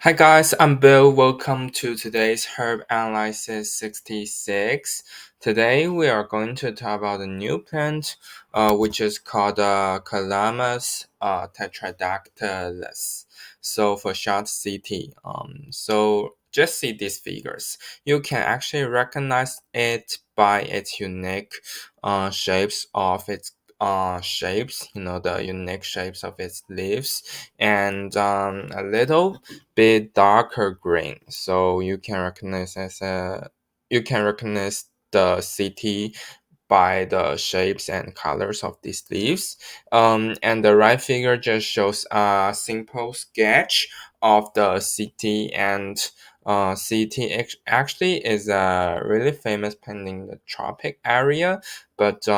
Hi guys, I'm Bill. Welcome to today's Herb Analysis 66. Today we are going to talk about a new plant, which is called Calamus Tetradactylus. So for short CT. So just see these figures. You can actually recognize it by its unique shapes of its shapes, the unique shapes of its leaves, and a little bit darker green. So you can recognize the city by the shapes and colors of these leaves. And the right figure just shows a simple sketch of the city, and city actually is a really famous plant in the tropic area, but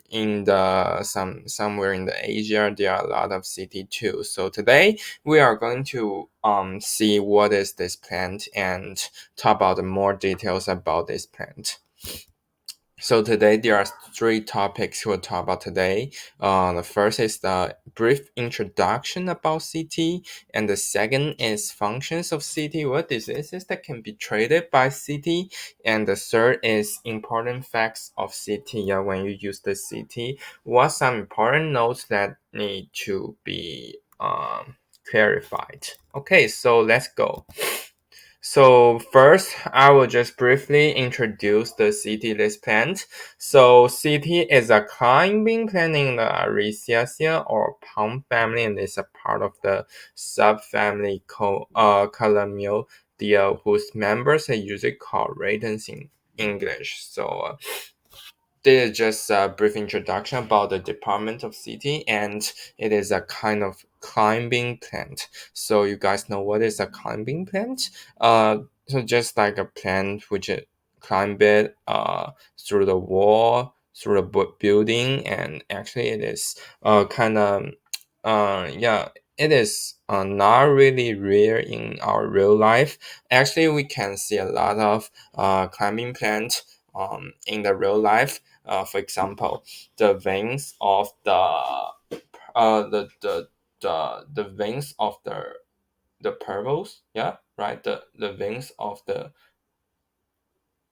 in the somewhere in the Asia there are a lot of city too. So today we are going to see what is this plant and talk about more details about this plant. So today there are three topics we'll talk about today. The first is the brief introduction about CT, and the second is functions of CT, what diseases that can be treated by CT, and the third is important facts of CT. Yeah, when you use the CT, what some important notes that need to be clarified. Okay, so let's go. So first, I will just briefly introduce the CT list plant. So CT is a climbing plant in the Araceaceae or palm family, and is a part of the subfamily Calamutia, whose members are usually called radons in English. So this is just a brief introduction about the department of CT, and it is a kind of climbing plant. So you guys know what is a climbing plant? So just like a plant which it climb it through the wall, through the building, and actually it is kind of yeah, it is not really rare in our real life. Actually, we can see a lot of climbing plants in the real life. For example, the veins of the veins of the purples, yeah, right. The veins of the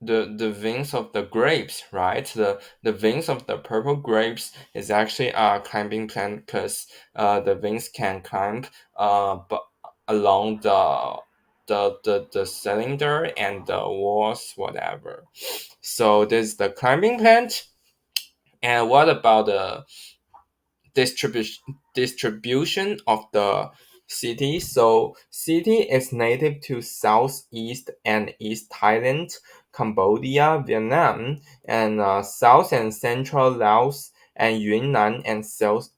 veins of the grapes, right? The veins of the purple grapes is actually a climbing plant because the veins can climb but along the cylinder and the walls, whatever. So this is the climbing plant. And what about the distribution of the city? So city is native to Southeast and East Thailand, Cambodia, Vietnam, and South and Central Laos, and Yunnan, and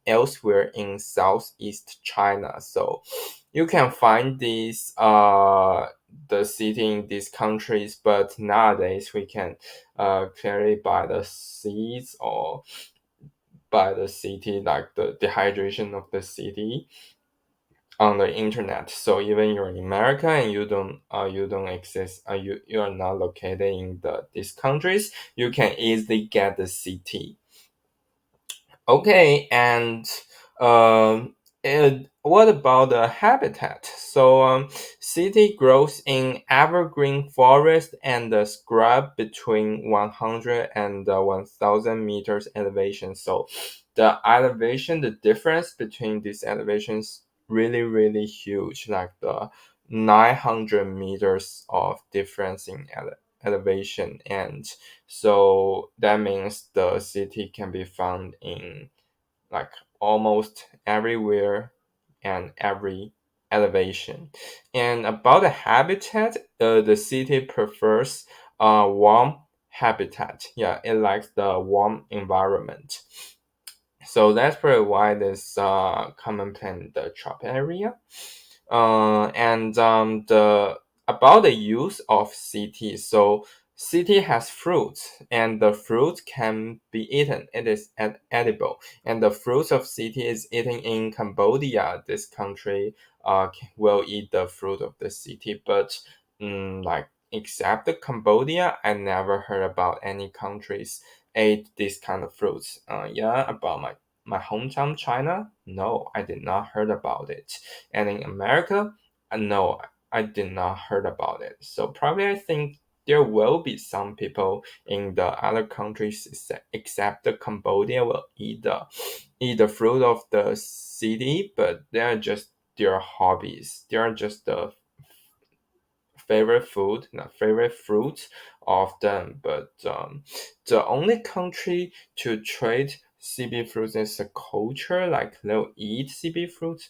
elsewhere in Southeast China. So you can find these the city in these countries, but nowadays we can clearly by the seas or by the city, like the dehydration of the city on the internet. So even you're in America and you don't exist, you are not located in these countries, you can easily get the city. Okay, and what about the habitat? So, city grows in evergreen forest and the scrub between 100 and 1,000 meters elevation. So, the elevation, the difference between these elevations, really, really huge, like the 900 meters of difference in elevation. And so that means the city can be found in like almost everywhere and every elevation. And about the habitat, the city prefers warm habitat. Yeah, it likes the warm environment. So that's probably why this common plant in the tropical area. And the about the use of CT. So CT has fruits, and the fruit can be eaten. It is edible, and the fruits of CT is eaten in Cambodia. This country will eat the fruit of the CT, but like except the Cambodia, I never heard about any countries ate this kind of fruits. Yeah, about my hometown China, no, I did not heard about it. And in America, no, I did not heard about it. So probably I think there will be some people in the other countries except the Cambodia will eat the fruit of the city, but they are just their hobbies. They are just the favorite food, not favorite fruit of them. But the only country to trade CB fruits as a culture, like they'll eat CB fruits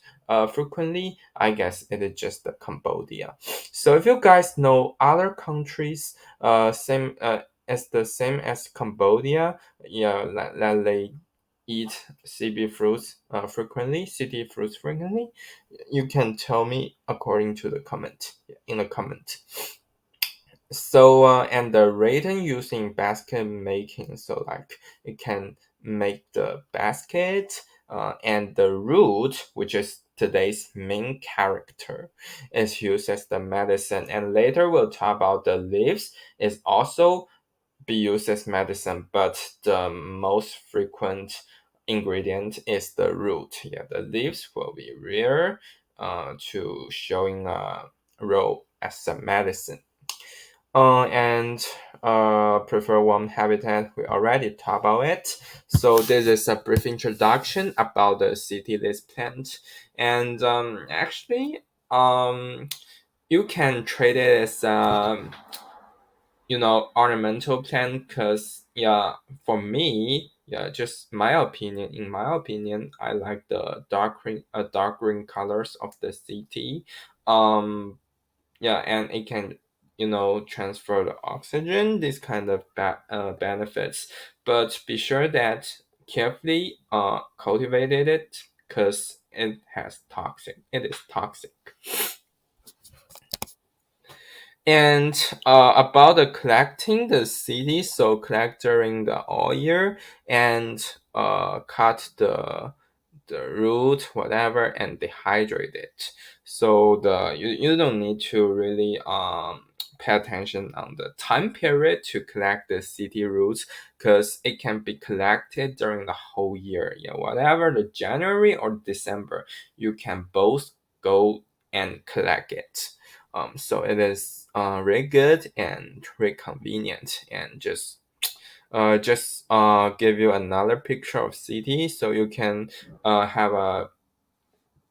frequently, I guess it is just the Cambodia. So if you guys know other countries same as the same as Cambodia, yeah, that they eat CB fruits frequently, city fruits frequently, you can tell me according to the comment in the comment. So and the rating using basket making, so like it can make the basket and the root, which is today's main character, is used as the medicine, and later we'll talk about the leaves is also be used as medicine, but the most frequent ingredient is the root. Yeah, the leaves will be rare to showing a role as a medicine. And prefer warm habitat, we already talked about it. So this is a brief introduction about the city list plant. And actually, um, you can treat it as ornamental plant, because yeah, for me, yeah, just my opinion, in my opinion, I like the dark green colors of the city. um yeah, and it can transfer the oxygen, this kind of benefits, but be sure that carefully cultivated it, because it is toxic. And about the collecting the city, so collect during the all year, and cut the root, whatever, and dehydrate it. So you don't need to really pay attention on the time period to collect the city roots, because it can be collected during the whole year. Yeah, whatever the January or December, you can both go and collect it. So it is really good and really convenient, and just give you another picture of city, so you can have a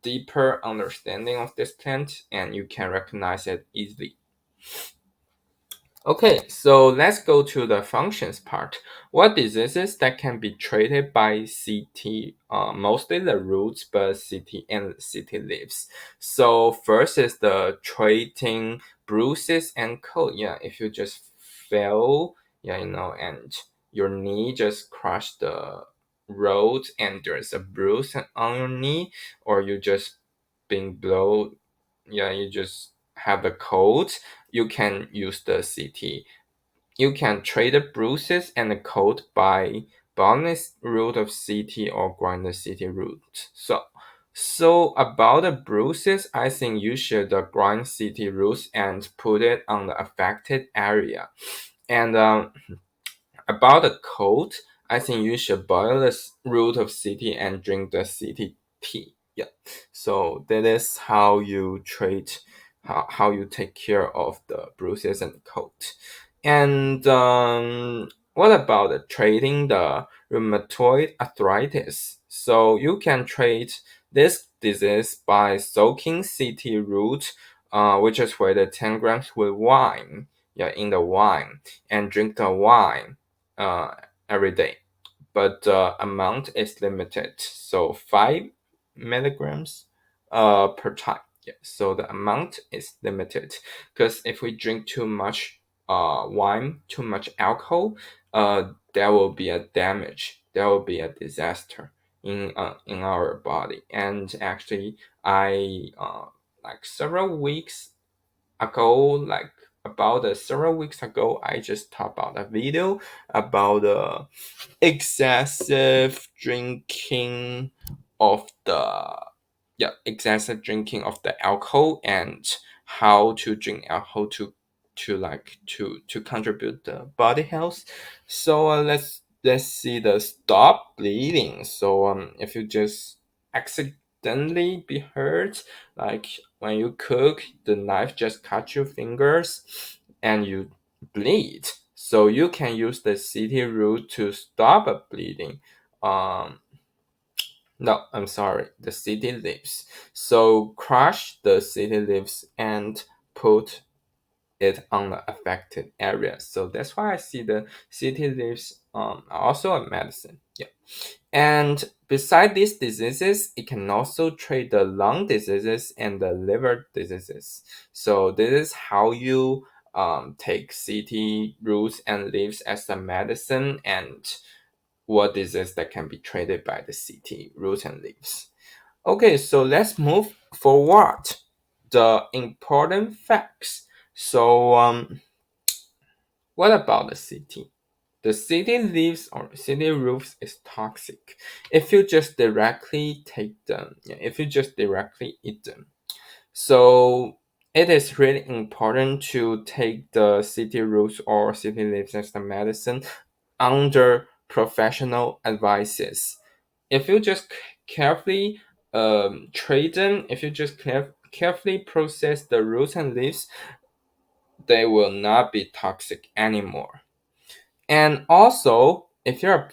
deeper understanding of this plant, and you can recognize it easily. Okay, so let's go to the functions part. What diseases that can be treated by CT? Mostly the roots, but CT and CT leaves. So first is the treating bruises and cold. Yeah, if you just fell, yeah, and your knee just crushed the road and there's a bruise on your knee, or you just being blown, yeah, you just have a cold, you can use the CT. You can treat the bruises and the cold by boiling root of CT or grind the CT root. So about the bruises, I think you should grind CT roots and put it on the affected area. And about the cold, I think you should boil the root of CT and drink the CT tea. Yeah. So that is how you treat, how you take care of the bruises and cold. And what about treating the rheumatoid arthritis? So you can treat this disease by soaking CT root, which is where the 10 grams with wine, yeah, in the wine, and drink the wine uh, every day, but the amount is limited. So 5 milligrams per time. Yeah, so the amount is limited, because if we drink too much wine, too much alcohol, there will be a damage. There will be a disaster in our body. And actually, I like several weeks ago, like about several weeks ago, I just talked about a video about excessive drinking of the excessive drinking of the alcohol, and how to drink alcohol to contribute the body health. So let's see the stop bleeding. So if you just accidentally be hurt, like when you cook, the knife just cut your fingers and you bleed. So you can use the city root to stop a bleeding. Um, no, I'm sorry, the city leaves. So crush the city leaves and put it on the affected area. So that's why I see the city leaves are also a medicine. Yeah. And beside these diseases, it can also treat the lung diseases and the liver diseases. So this is how you take city roots and leaves as a medicine, and what disease that can be treated by the city roots and leaves. Okay, so let's move forward. The important facts. So what about the city? The city leaves or city roofs is toxic if you just directly take them, yeah, if you just directly eat them. So it is really important to take the city roots or city leaves as the medicine under professional advices. If you just carefully trade them, if you just carefully process the roots and leaves, they will not be toxic anymore. And also, if you're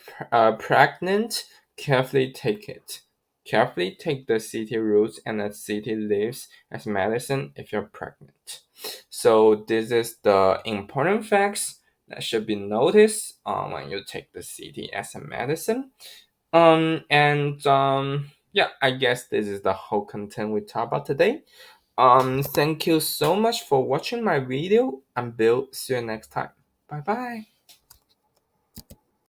pregnant, carefully take it. Carefully take the city roots and the city leaves as medicine if you're pregnant. So this is the important facts that should be noticed when you take the city as a medicine. Yeah, I guess this is the whole content we talk about today. Thank you so much for watching my video, and Bill. See you next time. Bye bye.